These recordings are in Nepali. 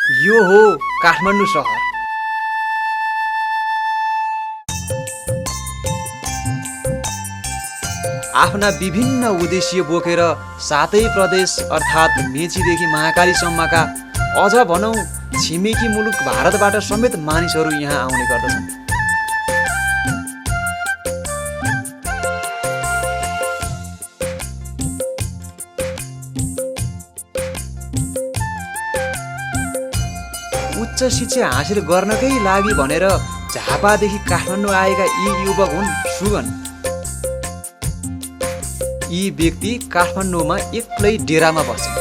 यो हो काठमाडौँ सहर। आफ्ना विभिन्न उद्देश्य बोकेर सातै प्रदेश अर्थात् मेचीदेखि महाकालीसम्मका, अझ भनौँ छिमेकी मुलुक भारतबाट समेत मानिसहरू यहाँ आउने गर्दछन्। उच्च शिक्षा हासिल गर्नकै लागि भनेर झापादेखि काठमाडौँ आएका यी युवक हुन् सुगन। यी व्यक्ति काठमाडौँमा एक्लै डेरामा बस्छन्।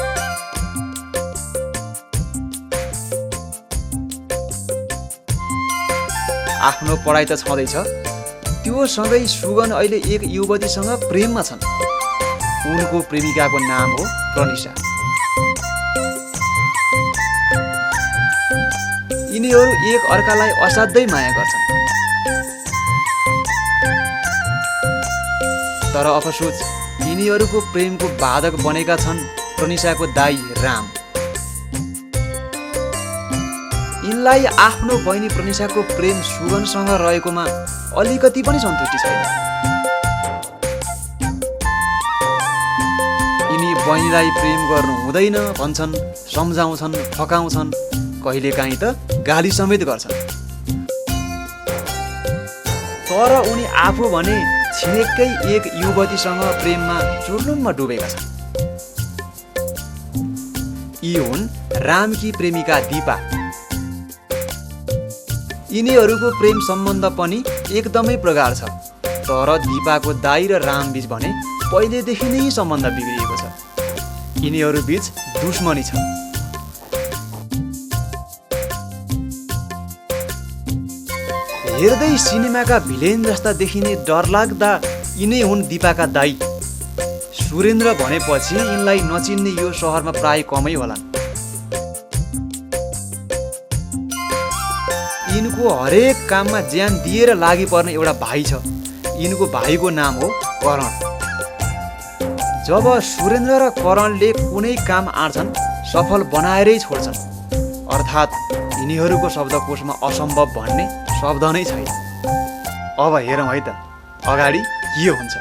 आफ्नो पढाइ त छँदैछ, त्यो सँगै सुगन अहिले एक युवतीसँग प्रेममा छन्। उनको प्रेमिकाको नाम हो प्रनिशा। यिनीहरू एक अर्कालाई असाध्यै माया गर्छन्। तर अफसोच यिनीहरूको प्रेमको बाधक बनेका छन् प्रनिशाको दाइ राम। यिनलाई आफ्नो बहिनी प्रनिशाको प्रेम सुगनसँग रहेकोमा अलिकति पनि सन्तुष्टि छैन। यिनी बहिनीलाई प्रेम गर्नु हुँदैन भन्छन्, सम्झाउँछन्, फकाउँछन्, कहिलेकाहीँ त गाली समेत गर्छन्। तर उनी आफू भने छिमेकै एक युवतीसँग प्रेममा चुर्लुममा डुबेका छन्। यी हुन् रामकी प्रेमिका दिपा। यिनीहरूको प्रेम सम्बन्ध पनि एकदमै प्रगाढ छ। तर दिपाको दाइ र राम बीच भने पहिलेदेखि नै सम्बन्ध बिग्रिएको छ। यिनीहरू बीच दुश्मनी छ। हेर्दै सिनेमाका भिलेन जस्ता देखिने डरलाग्दा यिनै हुन् दिपाका दाइ। सुरेन्द्र भनेपछि यिनलाई नचिन्ने यो सहरमा प्राय कमै होलान्। यिनको हरेक काममा ज्यान दिएर लागि पर्ने एउटा भाइ छ। यिनको भाइको नाम हो करण। जब सुरेन्द्र र करणले कुनै काम आँट्छन् सफल बनाएरै छोड्छन्। अर्थात् यिनीहरूको शब्दकोशमा असम्भव भन्ने शब्द नै छैन। अब हेरौँ है त अगाडि के हुन्छ।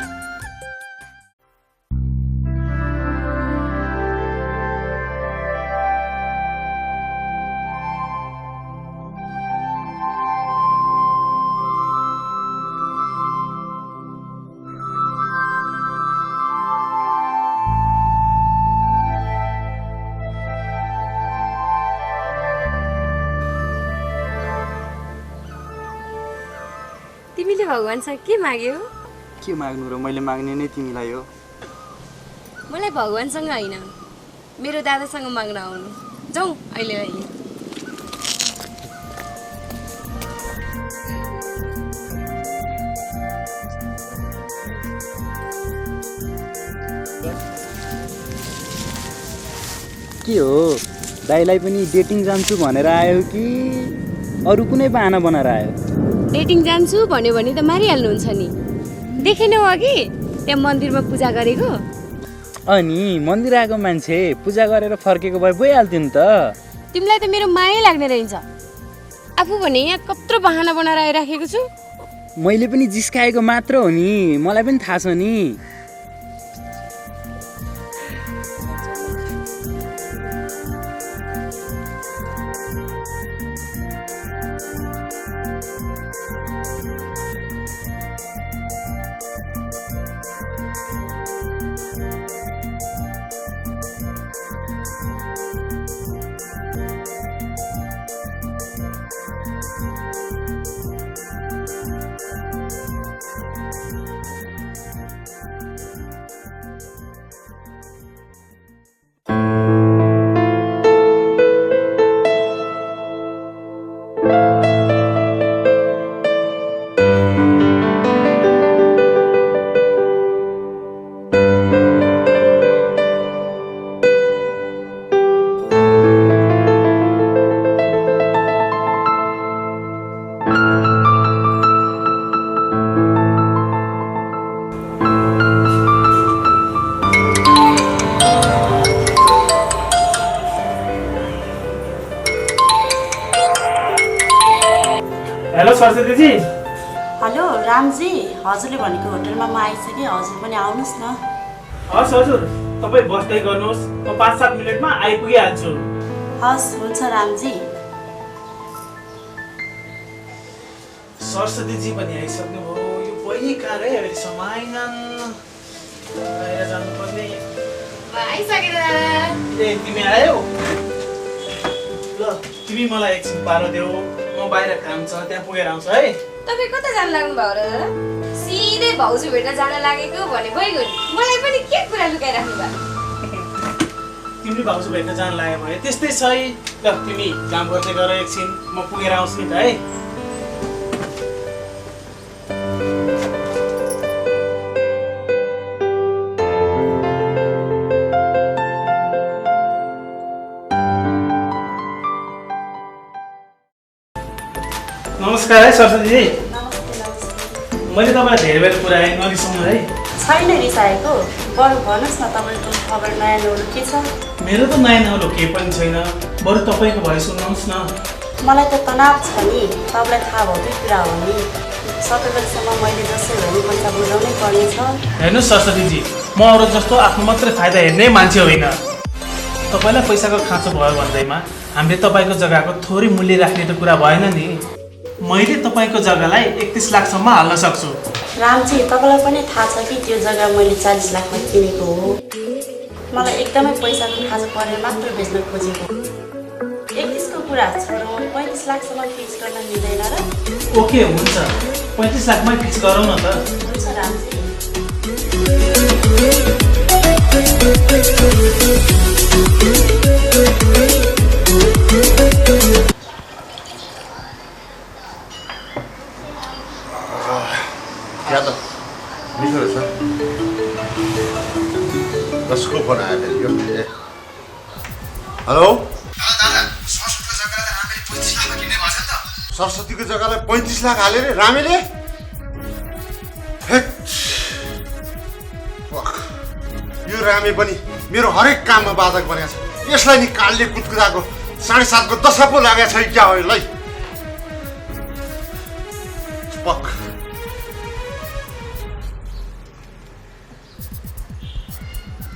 तिमीले भगवानसँग के माग्यौ? के माग्नु र, मैले माग्ने नै तिमीलाई हो। मलाई भगवानसँग होइन, मेरो दादासँग माग्न आउनु। जाउँ अहिले अहिले। के हो, दाइलाई पनि डेटिङ जान्छु भनेर आयो कि अरू कुनै बाहना बनाएर आयो? डेटिङ जान्छु भन्यो भने त मारिहाल्नुहुन्छ नि। देखेनौ अघि त्यहाँ मन्दिरमा पूजा गरेको? अनि मन्दिर आएको मान्छे पूजा गरेर फर्केको भए भइहाल्थ्यो नि त। तिमीलाई त मेरो मायै लाग्ने रहेछ। आफू भने यहाँ कत्रो बहाना बनाएर आइराखेको छु। मैले पनि जिस्काएको मात्र हो नि, मलाई पनि थाहा छ नि। सरस्वतीजी। हेलो रामजी, हजुरले भनेको होटलमा म आइसकेँ, हजुर पनि आउनुहोस् न। हस् हजुर, तपाईँ बस्दै गर्नुहोस्, म 5-7 मिनटमा आइपुगिहाल्छु। हस् हुन्छ रामजी। सरस्वतीजी पनि आइसक्नुभयो। यो बहिनी कहाँ गए अहिलेसम्म आएनन्। बाहिर जानुपर्ने। ए तिमी आयौ? ल तिमी मलाई एकछिन पारो देऊ, म बाहिर काम छ त्यहाँ पुगेर आउँछु है। तपाईँ कता जान लाग्नु भयो र दादा? सिधै भाउजू भेट्न जान लागेको भने भइगयो नि। मलाई पनि के कुरा लुकाइराख्नु भयो? तिमीले भाउजू भेट्न जान लाग्यो भने त्यस्तै छ है। ल तिमी काम गर्दै गर एकछिन, म पुगेर आउँछु नि त है। नमस्कार है सरस्वतीजी। नमस्ते नमस्ते। मैले तपाईँलाई धेरै बेर पुऱ्याएँ, नरिसाउनु है। छैन रिसाएको, बरु भन्नुहोस् न तपाईँको खबर नयाँ नौलो के छ? मेरो त नयाँ नौलो केही पनि छैन, बरु तपाईँको भए सुन्नुहोस् न। मलाई त तनाव छ नि, तपाईँलाई थाहा भएकै कुरा हो नि। सकेसम्म मैले जसै भए पनि पैसा बुझाउनै पर्नेछ। हेर्नुहोस् सरस्वतीजी, म अरू जस्तो आफ्नो मात्रै फाइदा हेर्ने मान्छे होइन। तपाईँलाई पैसाको खाँचो भयो भन्दैमा हामीले तपाईँको जग्गाको थोरै मूल्य राख्ने त कुरा भएन नि। मैले तपाईँको जग्गालाई 31 लाखसम्म हाल्न सक्छु। रामजी, तपाईँलाई पनि थाहा छ कि त्यो जग्गा मैले 40 लाखमा किनेको हो। मलाई एकदमै पैसाको खाँचो परेर मात्र बेच्न खोजेको। 31 को कुरा छोडौँ, 35 लाखसम्म फिक्स गर्न मिल्दैन र? ओके हुन्छ, 35 लाखमै फिक्स गरौँ न त। हुन्छ रामजी। क्या त निको रहेछ। कसको फोन आयो फेरि यो? हेलो सरस्वतीको जग्गालाई 35 लाख हाले रे रामेले। यो रामे पनि मेरो हरेक काममा बाधक बनेको छ। यसलाई नि कालले कुदकुदाको 7.5 को दशा पो लागेको छ क्या हो यसलाई। पक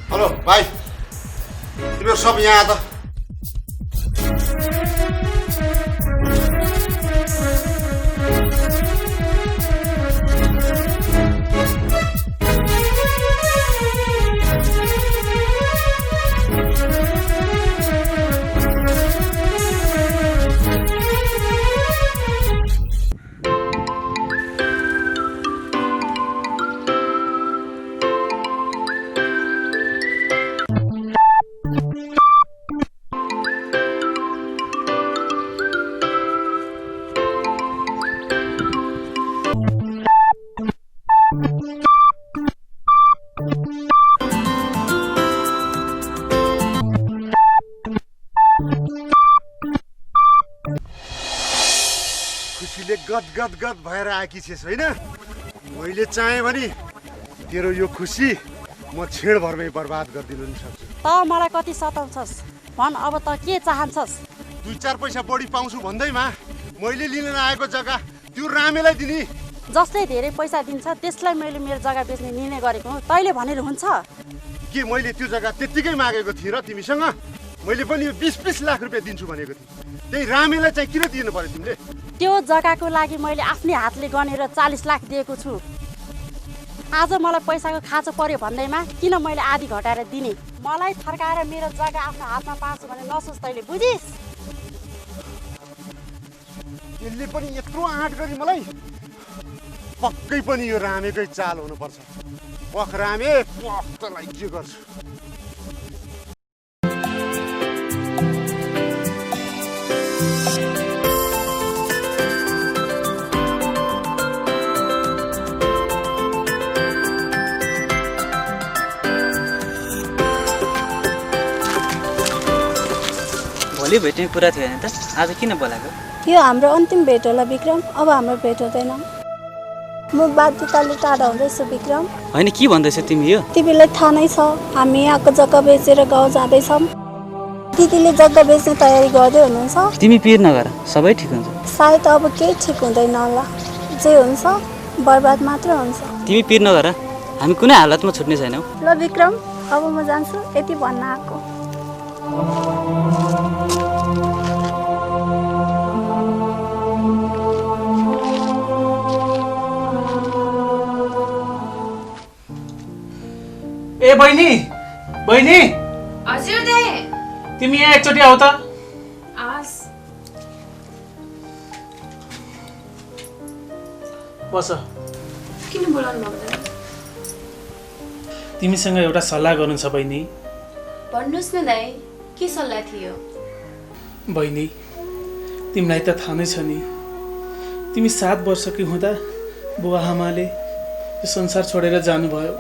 हेलो भाइ, तिमीहरू सब यहाँ त। खुसीले गद गद भएर आएकी छेस् होइन? मैले चाहेँ भने तेरो यो खुसी म छेडभरमै बर्बाद गरिदिनु नि सक्छु। त मलाई कति सताउँछस् भन, अब त के चाहन्छस्? 2-4 पैसा बढी पाउँछु भन्दैमा मैले लिन आएको जग्गा त्यो रामेलाई दिने। जसले धेरै पैसा दिन्छ त्यसलाई मैले मेरो जग्गा बेच्ने निर्णय गरेको हुँ, तैँले भनेर हुन्छ? के मैले त्यो जग्गा त्यत्तिकै मागेको थिएँ र तिमीसँग? मैले पनि 20-20 लाख रुपियाँ दिन्छु भनेको थिएँ। त्यही रामेलाई चाहिँ किन दिनु पर्यो तिमीले? त्यो जग्गाको लागि मैले आफ्नै हातले गनेर 40 लाख दिएको छु। आज मलाई पैसाको खाँचो पर्यो भन्दैमा किन मैले आधी घटाएर दिने? मलाई फर्काएर मेरो जग्गा आफ्नो हातमा पाउँछु भने नसोच, तैँले बुझिस्? यसले पनि यत्रो आँट गरी मलाई। पक्कै पनि यो रामेकै चाल हुनुपर्छ। पख रामे, पख तँलाई के गर्छु। भोलि भेट्ने कुरा थियो नि त, आज किन बोलाएको? यो हाम्रो अन्तिम भेट होला विक्रम, अब हाम्रो भेट हुँदैन। म बाध्यताले टाढा हुँदैछु विक्रम। होइन के भन्दैछौ तिमी यो? तिमीलाई थाहा नै छ हामी यहाँको जग्गा बेचेर गाउँ जाँदैछौँ। दिदीले जग्गा बेच्ने तयारी गर्दै हुनुहुन्छ। तिमी पिर नगर, सबै ठिक हुन्छ। सायद अब केही ठिक हुँदैन होला, जे हुन्छ बर्बाद मात्र हुन्छ। तिमी पिर नगर, हामी कुनै हालतमा छुट्ने छैनौँ। ल विक्रम, अब म जान्छु, यति भन्न आएको। ए बहिनी, बहिनी हजुर दाइ। तिमी यहाँ एकचोटि आऊ त। बस। किन बोलाउनु भएको दाइ? तिमीसँग एउटा सल्लाह गर्नु छ बहिनी। भन्नुहोस् न दाइ, के सल्लाह थियो? बहिनी, तिमीलाई त थाहा नै छ नि, तिमी 7 वर्षकी हुँदा बुवा आमाले यो संसार छोडेर जानुभयो।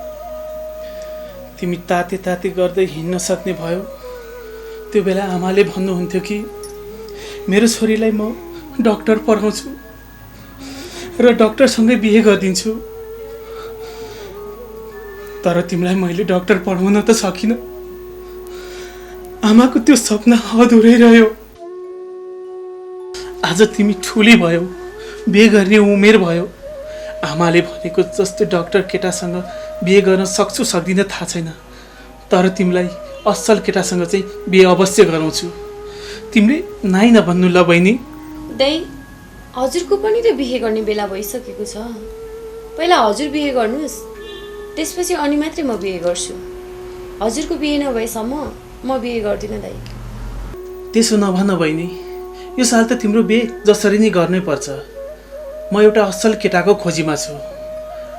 तिमी ताते ताते गर्दै हिँड्न सक्ने भयो। त्यो बेला आमाले भन्नुहुन्थ्यो कि मेरो छोरीलाई म डक्टर पढाउँछु र डक्टरसँगै बिहे गरिदिन्छु। तर तिमीलाई मैले डक्टर पढाउन त सकिनँ। आमाको त्यो सपना अधुरै रह्यो। आज तिमी ठुली भयो, बिहे गर्ने उमेर भयो। आमाले भनेको जस्तो डक्टर केटासँग बिहे गर्न सक्छु सक्दिनँ थाहा छैन, तर तिमीलाई असल केटासँग चाहिँ बिहे अवश्य गराउँछु। तिमीले नाइ नभन्नु ल बहिनी। दाइ, हजुरको पनि त बिहे गर्ने बेला भइसकेको छ। पहिला हजुर बिहे गर्नुहोस्, त्यसपछि अनि मात्रै म बिहे गर्छु। हजुरको बिहे नभएसम्म म बिहे गर्दिनँ दाइ। त्यसो नभन बहिनी, यो साल त तिम्रो बिहे जसरी नै गर्नै पर्छ। म एउटा असल केटाको खोजीमा छु।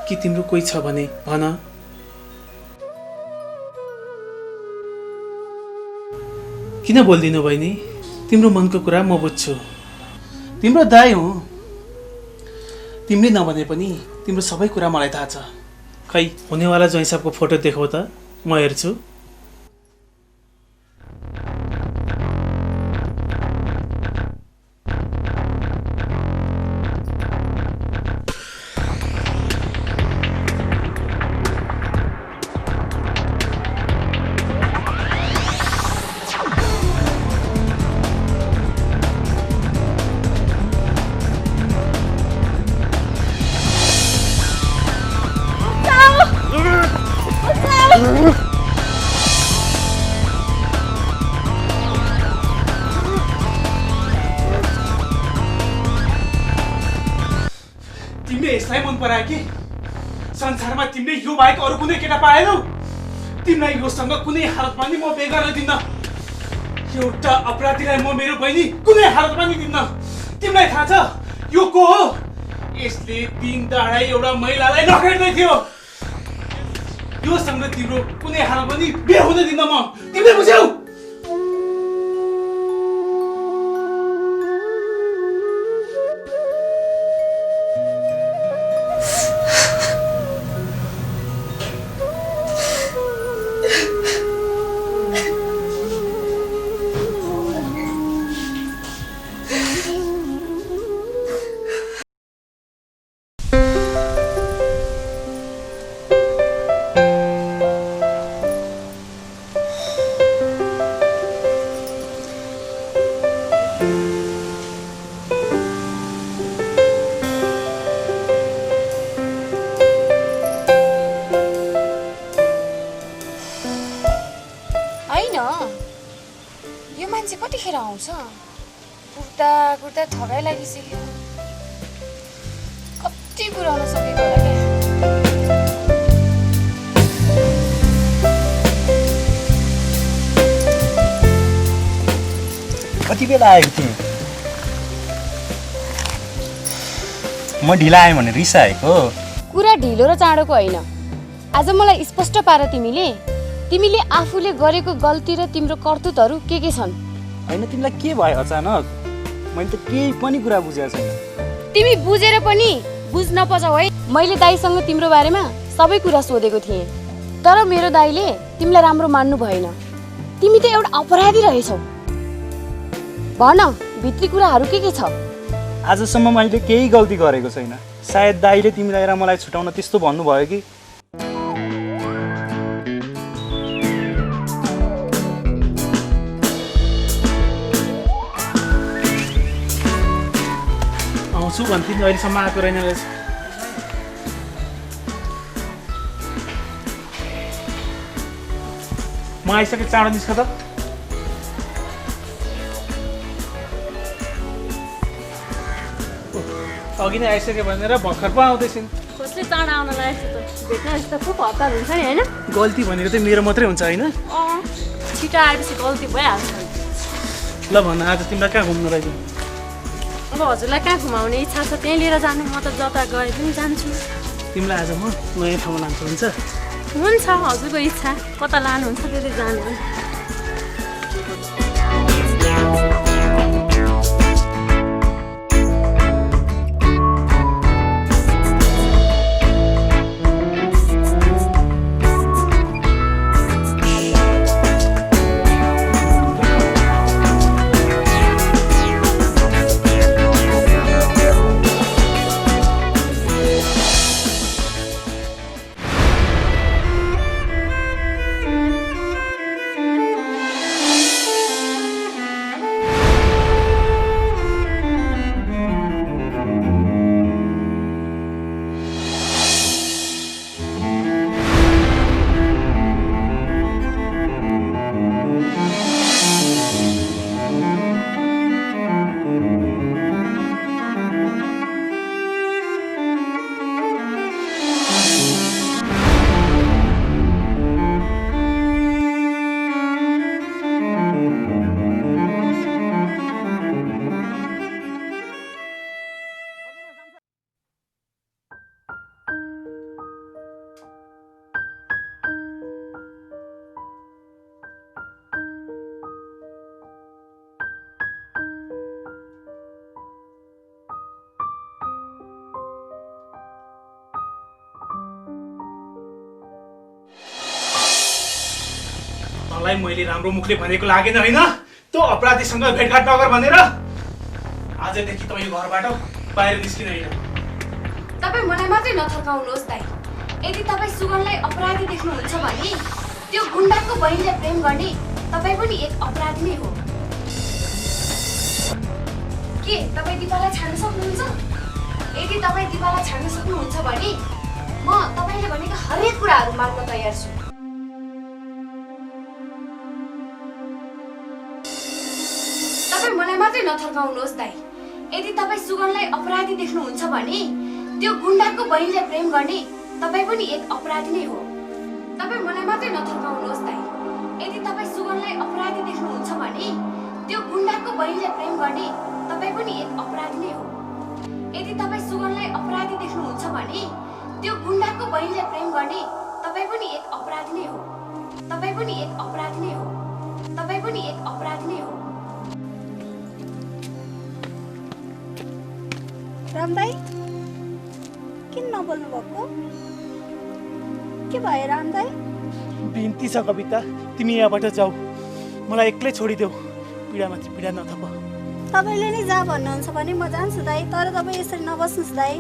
कि तिम्रो कोही छ भने भन। किन बोल्दिनौ बहिनी? तिम्रो मनको कुरा म बुझ्छु। तिम्रो दाइ हो। तिमीले नभने पनि तिम्रो सबै कुरा मलाई थाहा छ। खै हुनेवाला ज्वाइँ साहबको फोटो देखाऊ त, म हेर्छु। तिमीले यसलाई मन परायो कि? संसारमा तिमीले यो बाहेक अरू कुनै केटा पाएनौ? तिमीलाई योसँग कुनै हालतमा नि म बिहे गर्न दिन्न। एउटा अपराधीलाई म मेरो बहिनी कुनै हालतमा नि दिन्न। तिमीलाई थाहा छ यो को हो? यसले दिन दहाडै एउटा महिलालाई नखेड्दै थियो। योसँग तिम्रो कुनै हालतमा नि बिहे हुन दिन्न म। तिमीले बुझ्यौ? यो मान्छे कतिखेर आउँछ? कुर्ता कुर्ता थगाइ लागिसक्यो। कति पुऱ्याउन सकेको होला क्या। कति बेला आएको थिएँ? म ढिला आएँ भने रिसाएको? कुरा ढिलो र चाँडोको होइन। आज मलाई स्पष्ट पार तिमीले आफूले गरेको गल्ती र तिम्रो कर्तुतहरू के छन्। होइन, तिमीलाई के भयो अचानक? मैले त केही पनि कुरा बुझेको छैन। तिमी बुझेर पनि बुझ नपजाऊ है। मैले दाइसँग तिम्रो बारेमा सबै कुरा सोधेको थिएँ, तर मेरो दाइले तिमीलाई राम्रो मान्नु भएन। तिमी त एउटा अपराधी रहेछौ। भन, भित्री कुराहरू के छ? आजसम्म मैले केही गल्ती गरेको छैन। सायद दाइले तिमीलाई र मलाई छुटाउन त्यस्तो भन्नुभयो कि? आउँछु भन्थे नि अहिलेसम्म आएको रहेन रहेछ। म आइसकेँ, चाँडो निस्क त। अघि नै आइसक्यो भनेर भर्खर पो आउँदैछन्। कसले चाँडो आउन लागेको त भेट्न यस्तो खुब हतार हुन्छ नि होइन। गल्ती भनेको चाहिँ मेरो मात्रै हुन्छ होइन? छिटो आएपछि गल्ती भइहाल्छ। ल भन, आज तिमीलाई कहाँ घुम्नु रहेछ? अब हजुरलाई कहाँ घुमाउने इच्छा छ त्यहीँ लिएर जानु, म त जता गए पनि जान्छु। तिमीलाई आज म नयाँ ठाउँमा लान्छु, हुन्छ? हुन्छ, हजुरको इच्छा, कता लानुहुन्छ त्यतै जानु। तँलाई मैले राम्रो मुखले भनेको लागेन होइन? त्यो अपराधीसँग भेटघाट नगर भनेर। आजदेखि त यो घरबाट बाहिर निस्किन होइन। तपाईँ मलाई मात्रै नथर्काउनुहोस् दाइ। यदि तपाईँ सुगनलाई अपराधी देख्नुहुन्छ भने त्यो गुन्डाको बहिनीलाई प्रेम गर्ने तपाईँ पनि एक अपराधी नै हो। के तपाईँ दिपालाई छाड्न सक्नुहुन्छ? यदि तपाईँ दिपालाई छाड्न सक्नुहुन्छ भने म तपाईँले भनेका हरेक कुराहरू मान्न तयार छु। तपाईँ मलाई मात्रै नथर्काउनुहोस् दाइ। यदि तपाईँ सुगनलाई अपराधी देख्नुहुन्छ भने त्यो गुन्डाको बहिनीलाई प्रेम गर्ने तपाईँ पनि एक अपराधी नै हो। तपाईँ मलाई मात्रै नथर्काउनुहोस् दाइ। यदि तपाईँ सुगनलाई अपराधी देख्नुहुन्छ भने त्यो गुन्डाको बहिनीलाई प्रेम गर्ने तपाईँ पनि एक अपराधी नै हो। यदि तपाईँ सुगनलाई अपराधी देख्नुहुन्छ भने त्यो गुन्डाको बहिनीलाई प्रेम गर्ने तपाईँ पनि एक अपराधी नै हो। तपाईँ पनि एक अपराधी नै हो। तपाईँ पनि एक अपराधी नै हो। राम दाई किन नबोल्नु भएको? के भयो राम दाई? बिन्ती छ कविता, तिमी यहाँबाट जाऊ, मलाई एक्लै छोडिदेऊ, पीडामाथि पीडा नथप। तपाईँले नै जा भन्नुहुन्छ भने म जान्छु दाई, तर तपाईँ यसरी नबस्नुहोस् दाई।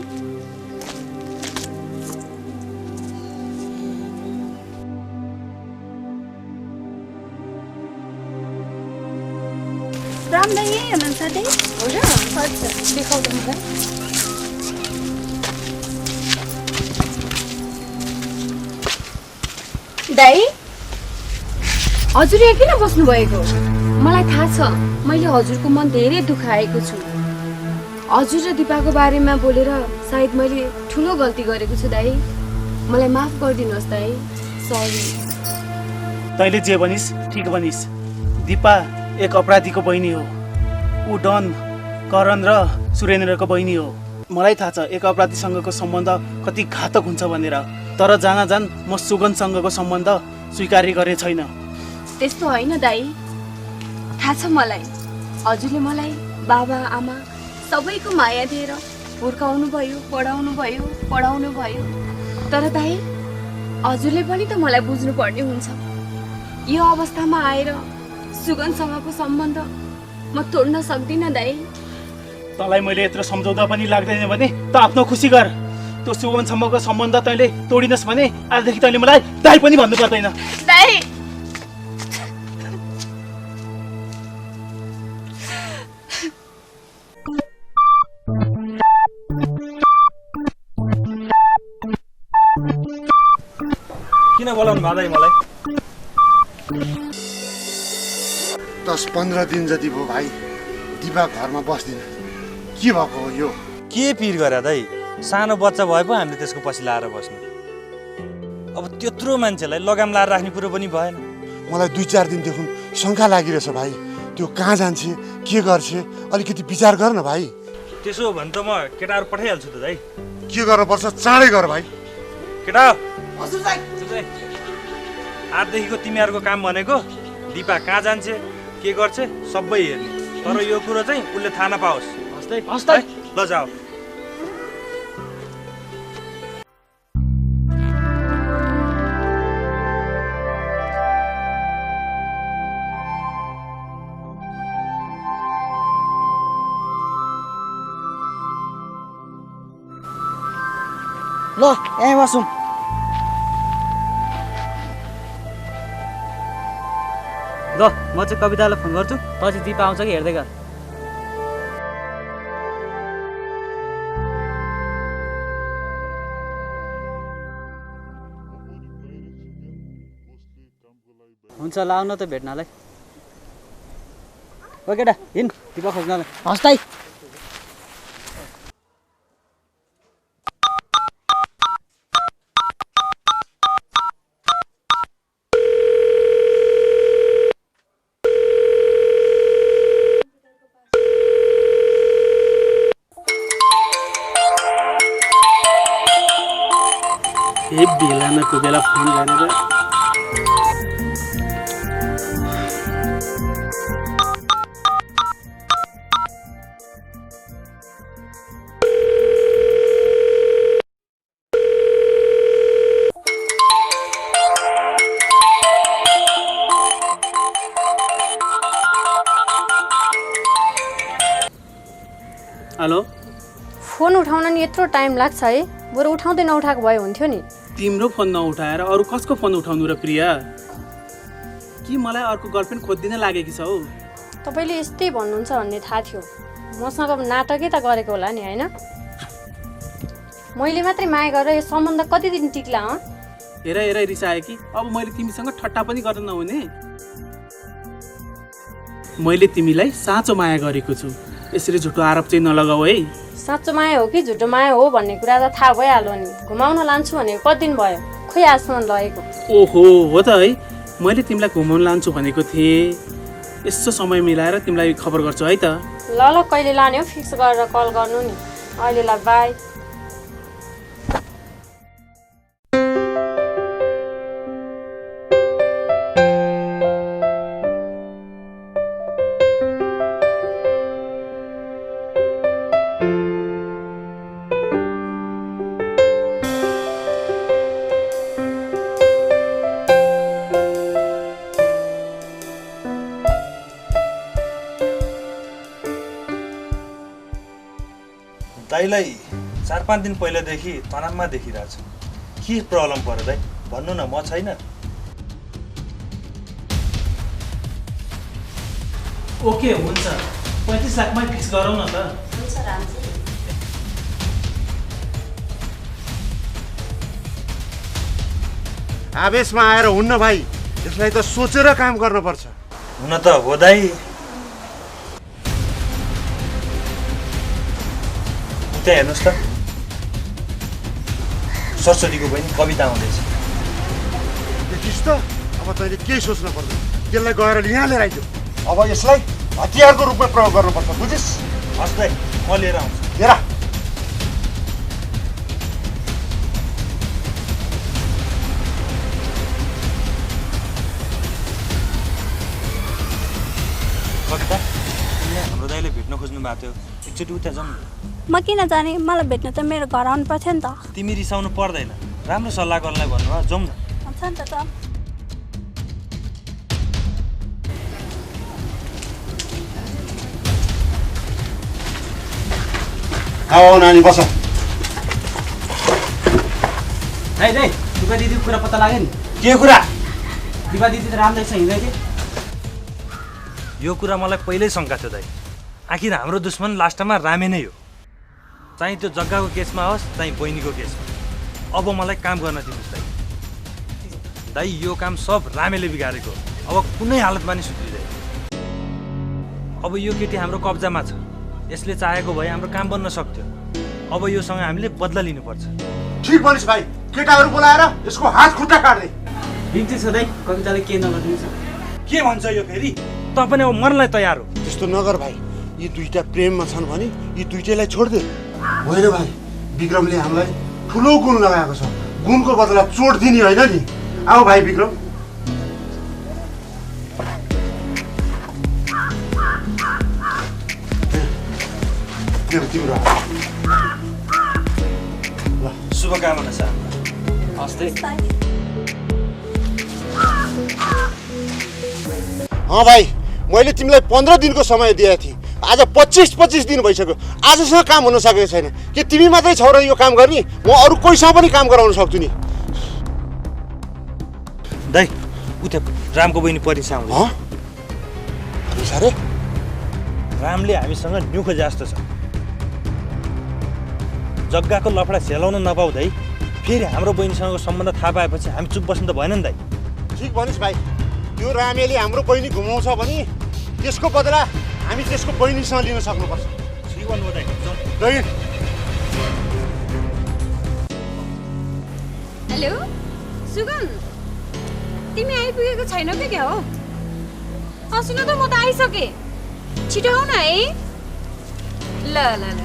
राम दाई यही हुनुहुन्छ दाई? हो र? हजुर देखाउँदा मलाई। दाइ, हजुर यहाँ किन बस्नु भएको? मलाई थाहा छ मैले हजुरको मन धेरै दुखाएको छु। हजुर र दिपाको बारेमा बोलेर सायद मैले ठुलो गल्ती गरेको छु दाइ। मलाई माफ गरिदिनुहोस् दाइ, सरी। तैँले जे भनिस् ठिक भनिस्। दिपा एक अपराधीको बहिनी हो। ऊ डन, करण र सुरेन्द्रको बहिनी हो। मलाई थाहा छ एक अपराधीसँगको सम्बन्ध कति घातक हुन्छ भनेर, तर जान म सुगनसँगको सम्बन्ध स्वीकार्य गरे छैन। त्यस्तो होइन दाइ, थाहा छ मलाई। हजुरले मलाई बाबा आमा सबैको माया दिएर हुर्काउनु भयो, पढाउनु भयो। तर दाइ, हजुरले पनि त मलाई बुझ्नु पर्ने हुन्छ। यो अवस्थामा आएर सुगनसँगको सम्बन्ध म तोड्न सक्दिनँ दाइ। तँलाई मैले यत्रो सम्झाउँदा पनि लाग्दैन भने त आफ्नो खुसी गर। त्यो सुगनसम्मको सम्बन्ध तैँले तोडिनस् भने आजदेखि तैँले मलाई दाइ पनि भन्नु पर्दैन। दाइ, भन्नु भयो दाइ मलाई? 10-15 दिन जति भयो भाइ दिपा घरमा बस्दिन। के भएको हो यो? के पिर गरे दाइ? सानो बच्चा भए पो हामीले त्यसको पछि लाएर बस्नु। अब त्यत्रो मान्छेलाई लगाम लाएर राख्ने कुरो पनि भएन। मलाई 2-4 दिनदेखि शङ्का लागिरहेछ भाइ। त्यो कहाँ जान्छ, के गर्छ, अलिकति विचार गर न भाइ। त्यसो हो भने त म केटाहरू पठाइहाल्छु त दाइ। के गर्नुपर्छ चाँडै गर भाइ। केटा हजुर दाइ। आजदेखिको तिमीहरूको काम भनेको दिपा कहाँ जान्छ, के गर्छ सबै हेर्ने। तर यो कुरो चाहिँ उसले थाहा नपाओस्। हस् दाइ। ल जाऊ। ल यहीँ बसौँ। ल म चाहिँ कवितालाई फोन गर्छु, त चाहिँ दिपा आउँछ कि हेर्दै गर। हुन्छ ल आउन त भेट्नलाई। ओ केटा हिँड दिपा खोज्नलाई। हस् दाइ। बेला न कोही बेला फोन गरेर हेलो फोन उठाउन नि यत्रो टाइम लाग्छ है? बरु उठाउँदै नउठाएको भए हुन्थ्यो नि। तिम्रो फोन नउठाएर अरू कसको फोन उठाउनु र प्रिया? कि मलाई अर्को गर्लफ्रेन्ड खोज्दिन लागेकी छ हौ? तपाईँले यस्तै भन्नुहुन्छ भन्ने थाहा थियो। मसँग नाटकै त गरेको होला नि होइन? मैले मात्रै माया गरेर यो सम्बन्ध कति दिन टिक्ला? हेर हेर रिसाए कि अब मैले तिमीसँग ठट्टा पनि गर्न नहुने। मैले तिमीलाई साँचो माया गरेको छु, यसरी झुटो आरोप चाहिँ नलगाऊ है। साँचो माया हो कि झुटो माया हो भन्ने कुरा त थाहा भइहाल्यो नि। घुमाउन लान्छु भनेको कति दिन भयो, खोइ आजसम्म लगेको। ओहो हो त है, मैले तिमीलाई घुमाउन लान्छु भनेको थिएँ। यसो समय मिलाएर तिमीलाई खबर गर्छु है त। ल ल कहिले लाने हो फिक्स गरेर कल गर्नु नि। अहिलेलाई बाई। दाइलाई 4-5 दिन पहिलादेखि तनावमा देखिरहेको छु। के प्रब्लम पर्यो दाइ भन्नु न, म छैन। ओके हुन्छ, 35 लाखमै फिक्स गरौँ न त। हुन्छ रामजी। आवेशमा आएर हुन्न भाइ, यसलाई त सोचेर काम गर्नुपर्छ। हुन त हो दाइ। त्यहाँ हेर्नुहोस् त, सरस्वतीको बहिनी कविता आउँदैछ। देखिस् त, अब तैँले केही सोच्न पर्दैन। त्यसलाई गएर यहाँ लिएर आइदियो। अब यसलाई हतियारको रूपमा प्रयोग गर्नुपर्छ, बुझिस्? हस् दाइ, म लिएर आउँछु। हेर कविता, तिमीले हाम्रो दाइले भेट्न खोज्नु भएको थियो, एकचोटि उता जाउँ न। म किन जाने? मलाई भेट्न त मेरो घर आउनु पर्थ्यो नि त। तिमी रिसाउनु पर्दैन, राम्रो सल्लाह गर्नलाई भन्नुभयो, जाउँ न। हुन्छ नि त। आऊ नानी बस। दाइ दाइ दिपा दिदीको कुरा पत्ता लाग्यो नि? के कुरा? दिपा दिदी त राम्रैसँग हिँड्दै थिए। यो कुरा मलाई पहिल्यै शङ्का थियो दाइ। आखिर हाम्रो दुश्मन लास्टमा रामे नै हो। चाहिँ त्यो जग्गाको केसमा होस्, चाहिँ बहिनीको केसमा। अब मलाई काम गर्न दिनुहोस् दाइ। दाइ यो काम सब रामेले बिगारेको। अब कुनै हालतमा नि सुध्रिँदैन। अब यो केटी हाम्रो कब्जामा छ। यसले चाहेको भए हाम्रो काम बन्न सक्थ्यो। अब योसँग हामीले बदला लिनुपर्छ। ठिक भनिस् भाइ, केटाहरू बोलाएर यसको हात खुट्टा काट्दै। बिन्ती छ दाइ, कविताले के नगरिदिन्छ। के भन्छ यो फेरि? त पनि अब मर्नलाई तयार हो। त्यस्तो नगर भाइ, यी दुईटा प्रेममा छन् भने यी दुईटैलाई छोडिदे। होइन भाइ, विक्रमले हामीलाई ठुलो गुण लगाएको छ। गुणको बदला चोट दिने होइन नि। आऊ भाइ विक्रम। तिम्रो शुभकामना छ। हस्ते भाइ, मैले तिमीलाई 15 दिनको समय दिएको थिएँ। आज 25 दिन भइसक्यो। आजसम्म काम हुन सकेको छैन। के तिमी मात्रै छौ र यो काम गर्ने? म अरू कोहीसँग पनि काम गराउन सक्छु नि। दाइ उता रामको बहिनी परिसा आउँदैछ। अरे रामले हामीसँग न्युखो जस्तो छ। जग्गाको लफडा झेलाउन नपाउँदै फेरि हाम्रो बहिनीसँगको सम्बन्ध थाहा पाएपछि हामी चुप बस्नु त भएन नि दाइ। ठिक भनिस् भाइ, त्यो रामेले हाम्रो बहिनी घुमाउँछ भने त्यसको बदला हामी त्यसको बहिनीसँग लिन सक्नुपर्छ। ठिक भन्नुभयो दाइ। हेलो सुगन, तिमी आइपुगेको छैनौ कि क्या हो? सुन त, म त आइसकेँ। छिटो आऊ न है। ल ल ल।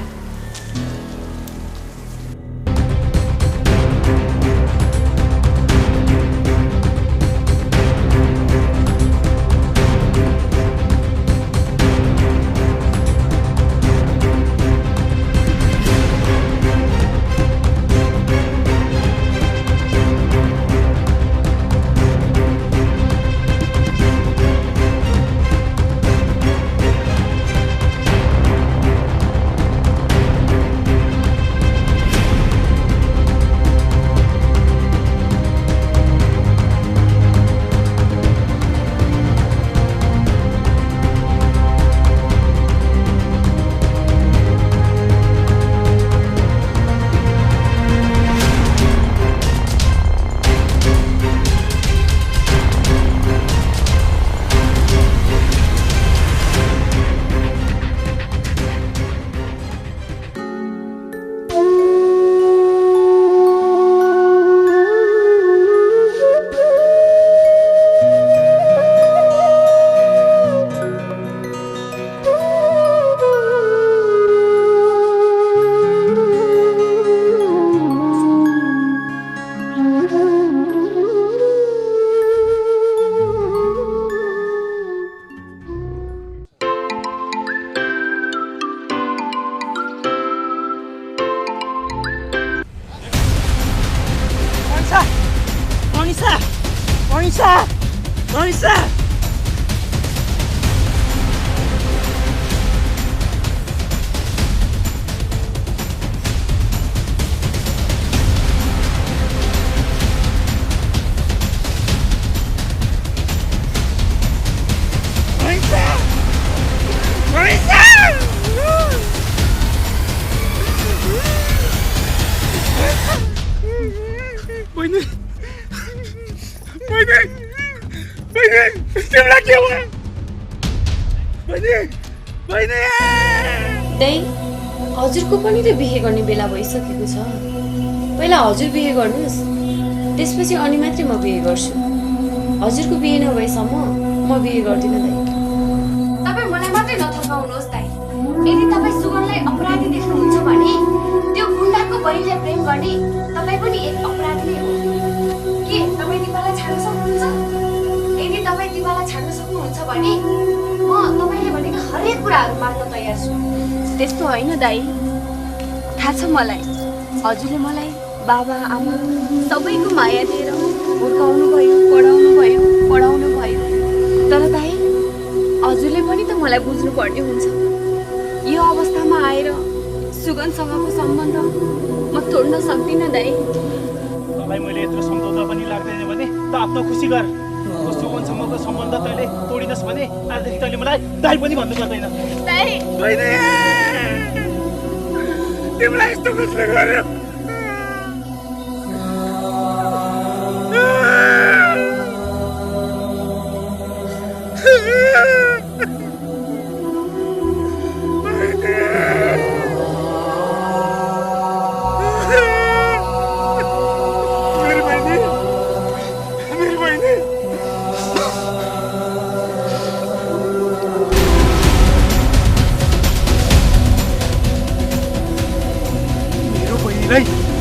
त्यही हजुरको पनि त बिहे गर्ने बेला भइसकेको छ। पहिला हजुर बिहे गर्नुहोस्, त्यसपछि अनि मात्रै म बिहे गर्छु। हजुरको बिहे नभएसम्म म बिहे गर्दिनँ दाइ। तपाईँ मलाई मात्रै नथकाउनुहोस् दाइ। यदि तपाईँ सुगनलाई अपराधी देख्नुहुन्छ भने त्यो गुन्डाको बहिनीलाई प्रेम गर्ने तपाईँ पनि एक अपराधी नै हो। के तपाईँ दिपालाई छाड्न सक्नुहुन्छ? यदि तपाईँ दिपालाई छाड्न सक्नुहुन्छ भने म तपाईँले भनेको हरेक कुराहरू मान्न तयार छु। त्यस्तो होइन दाइ, थाहा छ मलाई। हजुरले मलाई बाबा आमा सबैको माया दिएर हुर्काउनु भयो, पढाउनु भयो। तर दाइ, हजुरले पनि त मलाई बुझ्नु पर्ने हुन्छ। यो अवस्थामा आएर सुगनसँगको सम्बन्ध म तोड्न सक्दिनँ दाइ। तँलाई मैले यत्रो सम्झौता पनि लाग्दैन भने त आफ्नो खुसी गर। सुगनसँगको सम्बन्ध तैँले तोडिनस् भने आजदेखि तैँले मलाई दाइ पनि भन्नु पर्दैन। दाइ, तिमीलाई यस्तो कसले गर्यो?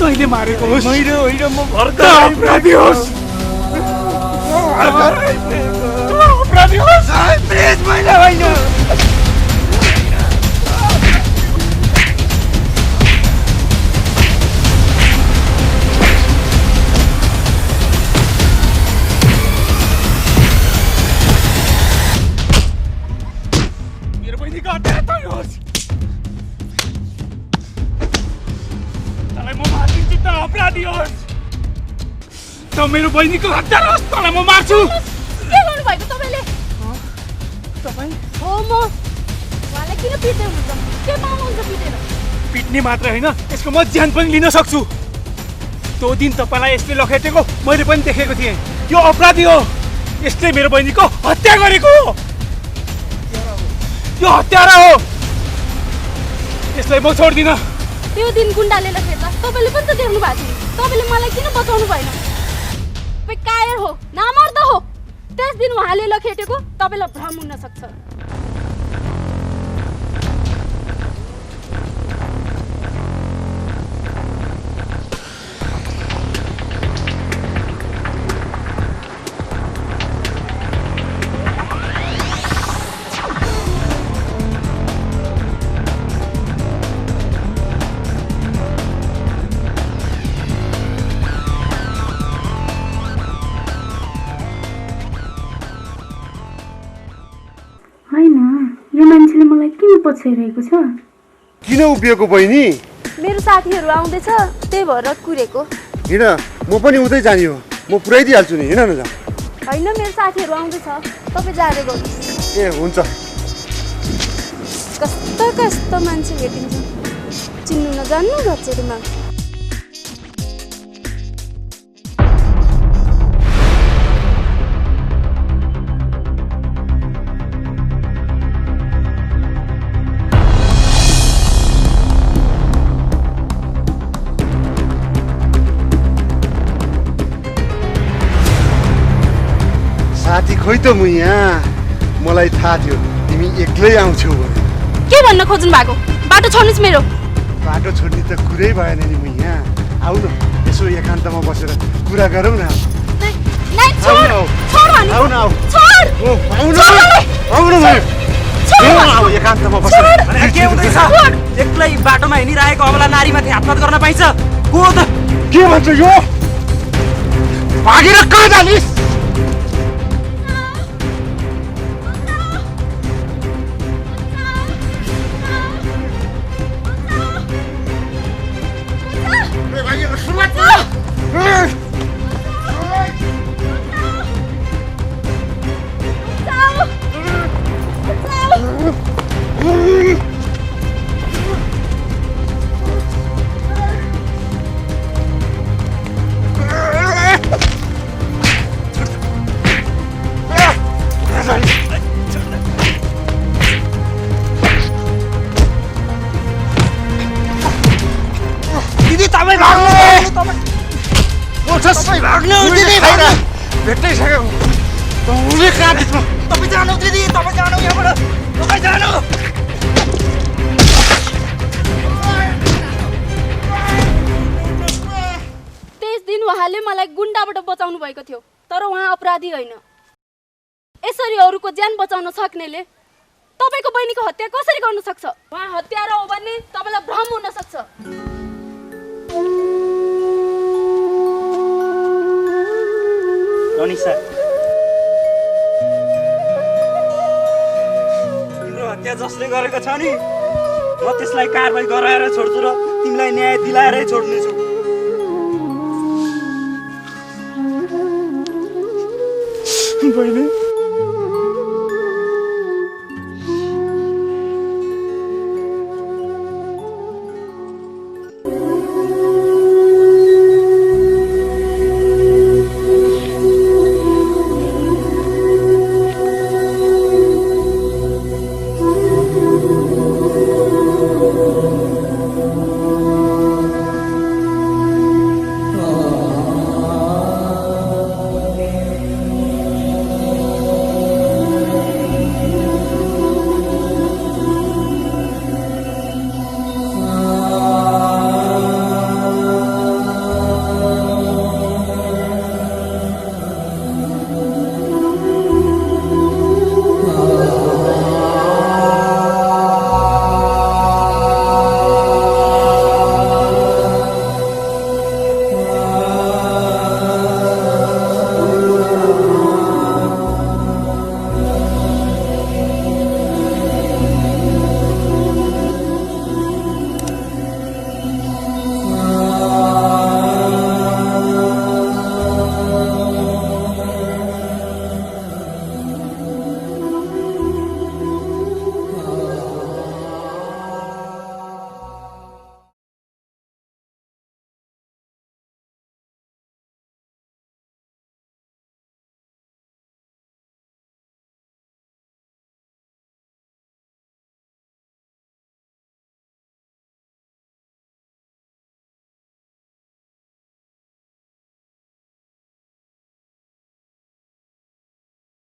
तैँले मारेको होस् मैले होइन म भर्खर अपराधी होस् अपराधी होस् प्लिज मैले होइन मेरो बहिनीको हत्या तै होस् तँलाई म मार्दिन्छु त अपराधी होस् त मेरो बहिनीको हत्या होस् तँलाई म मार्छु के गर्नुभएको तपाईँले तपाईँ हो म उहाँलाई किन पिट्दै हुनुहुन्छ के पाउनुहुन्छ पिटेर पिट्ने मात्र होइन यसको म ज्यान पनि लिन सक्छु त्यो दिन तपाईँलाई यसले लखेटेको मैले पनि देखेको थिएँ यो अपराधी हो यसले मेरो बहिनीको हत्या गरेको हो यो हत्यारा हो यसलाई म छोड्दिनँ त्यो दिन गुन्डाले लखेट्दा तपाईँले पनि त देख्नु भएको थियो तपाईँले मलाई किन बचाउनु भएन तपाईँ कायर हो नामर्द हो त्यस दिन उहाँले लखेटेको तपाईँलाई भ्रम हुन सक्छ यो मान्छेले मलाई किन पछाइरहेको छ किन उभिएको बहिनी मेरो साथीहरू आउँदैछ त्यही भएर कुरेको हिँड म पनि उतै जाने हो म पुऱ्याइदिइहाल्छु नि हिँड न जा होइन मेरो साथीहरू आउँदैछ तपाईँ जाँदै गर्नुहोस् ए हुन्छ कस्तो कस्तो मान्छे भेटिन्छ चिन्नु नजान्नु घचेरीमा साथी खोइ त म यहाँ मलाई थाहा थियो तिमी एक्लै आउँछौ भने के भन्न खोज्नु भएको बाटो छोड्नुहोस् मेरो बाटो छोड्ने त कुरै भएन नि म यहाँ आऊ न यसो एकान्तमा बसेर कुरा गरौँ न नाइ छोड छोड भनी आऊ न आऊ छोड आऊ न आऊ न आऊ एकान्तमा बसेर अनि के हुँदैछ एक्लै बाटोमा हिँडिरहेको अबला नारीमाथि हातपात गर्न पाइन्छ को त के भन्छ यो भागेर कहाँ जालिस् दिदी तपाईँ भाग्नु भेट्टाइसक्यो तपाईँ जानु दिदी तपाईँ जानु यहाँबाट तपाईँ जानु त्यस दिन उहाँले मलाई गुन्डाबाट बचाउनु भएको थियो तर उहाँ अपराधी होइन यसरी अरूको ज्यान बचाउन सक्नेले तपाईको बहिनीको हत्या कसरी गर्न सक्छ उहाँ हत्यारा हो भन्ने तपाईलाई भ्रम हुन सक्छ रनिसा तिम्रो हत्या जसले गरेको छ नि म त्यसलाई कारबाही गराएर छोड्छु र तिमीलाई न्याय दिलाएरै छोड्नेछु बहिनी